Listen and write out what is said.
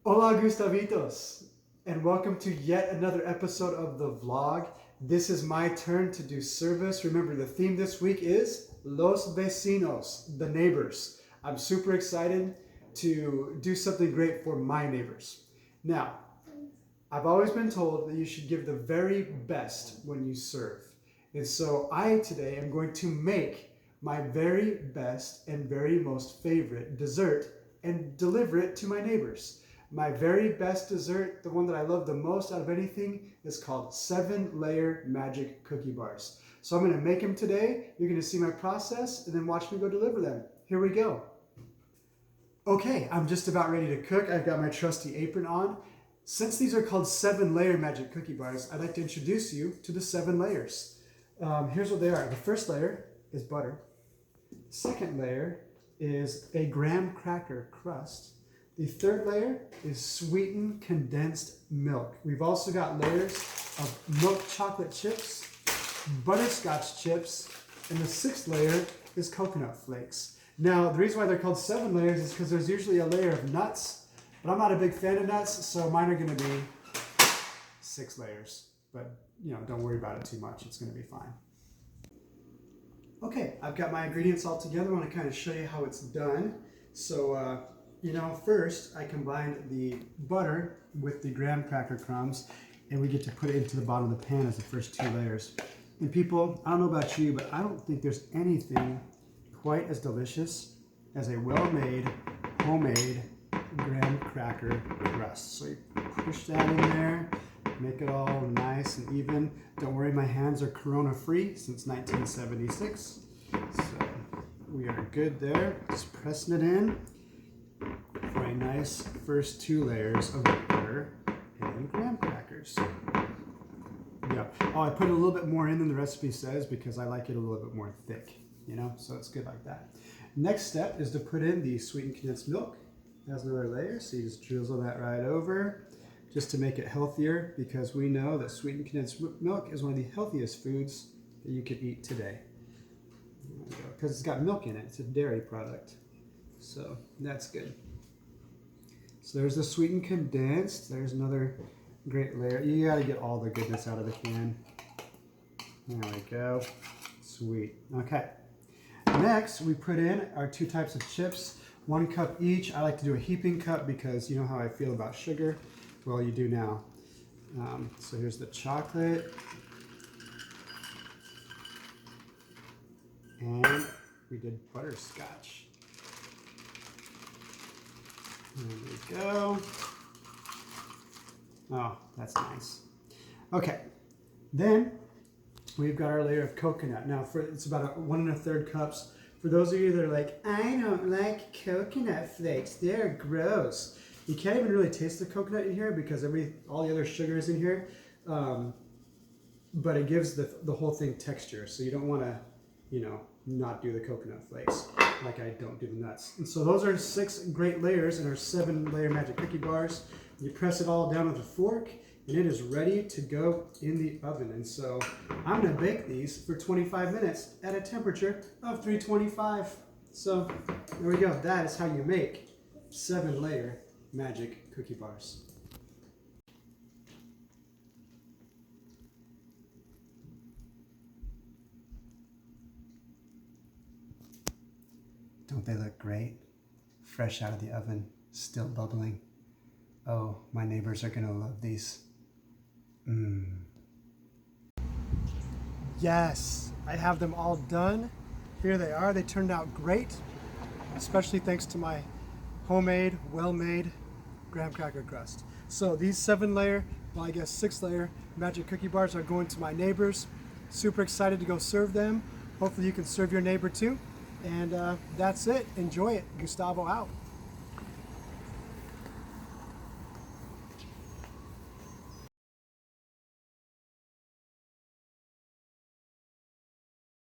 Hola Gustavitos, and welcome to yet another episode of the vlog. This is my turn to do service. Remember, the theme this week is Los Vecinos, the neighbors. I'm super excited to do something great for my neighbors. Now, I've always been told that you should give the very best when you serve. And so I today am going to make my very best and very most favorite dessert and deliver it to my neighbors. My very best dessert, the one that I love the most out of anything, is called 7-layer magic cookie bars. So I'm going to make them today. You're going to see my process and then watch me go deliver them. Here we go. Okay, I'm just about ready to cook. I've got my trusty apron on. Since these are called 7-layer magic cookie bars, I'd like to introduce you to the 7 layers. Here's what they are. The first layer is butter. The second layer is a graham cracker crust. The third layer is sweetened condensed milk. We've also got layers of milk chocolate chips, butterscotch chips, and the 6th layer is coconut flakes. Now, the reason why they're called 7 layers is because there's usually a layer of nuts, but I'm not a big fan of nuts, so mine are going to be 6 layers. But, don't worry about it too much. It's going to be fine. Okay, I've got my ingredients all together. I want to kind of show you how it's done. So, first I combined the butter with the graham cracker crumbs, and we get to put it into the bottom of the pan as the first 2 layers. And people, I don't know about you, but I don't think there's anything quite as delicious as a well-made, homemade graham cracker crust. So you push that in there, make it all nice and even. Don't worry, my hands are corona-free since 1976. So we are good there. Just pressing it in for a nice first 2 layers of butter and graham crackers. Yep. Oh, I put a little bit more in than the recipe says because I like it a little bit more thick, so it's good like that. Next step is to put in the sweetened condensed milk. That's another layer, so you just drizzle that right over just to make it healthier, because we know that sweetened condensed milk is one of the healthiest foods that you can eat today. Because it's got milk in it. It's a dairy product. So that's good. So there's the sweetened condensed. There's another great layer. You got to get all the goodness out of the can. There we go. Sweet. Okay. Next, we put in our 2 types of chips, 1 cup each. I like to do a heaping cup because you know how I feel about sugar. Well, you do now. So here's the chocolate. And we did butterscotch. There we go. Oh, that's nice. Okay, then we've got our layer of coconut. Now, it's about 1 1/3 cups. For those of you that are like, I don't like coconut flakes, they're gross. You can't even really taste the coconut in here because all the other sugar is in here. But it gives the whole thing texture. So you don't want to, not do the coconut flakes like I don't do the nuts. And so those are 6 great layers in our 7-layer magic cookie bars. You press it all down with a fork and it is ready to go in the oven. And so I'm going to bake these for 25 minutes at a temperature of 325. So there we go. That is how you make 7-layer magic cookie bars. Don't they look great? Fresh out of the oven, still bubbling. Oh, my neighbors are gonna love these. Yes, I have them all done. Here they are. They turned out great, especially thanks to my homemade, well-made graham cracker crust. So these 7-layer, 6-layer magic cookie bars are going to my neighbors. Super excited to go serve them. Hopefully you can serve your neighbor too. And that's it. Enjoy it. Gustavo out.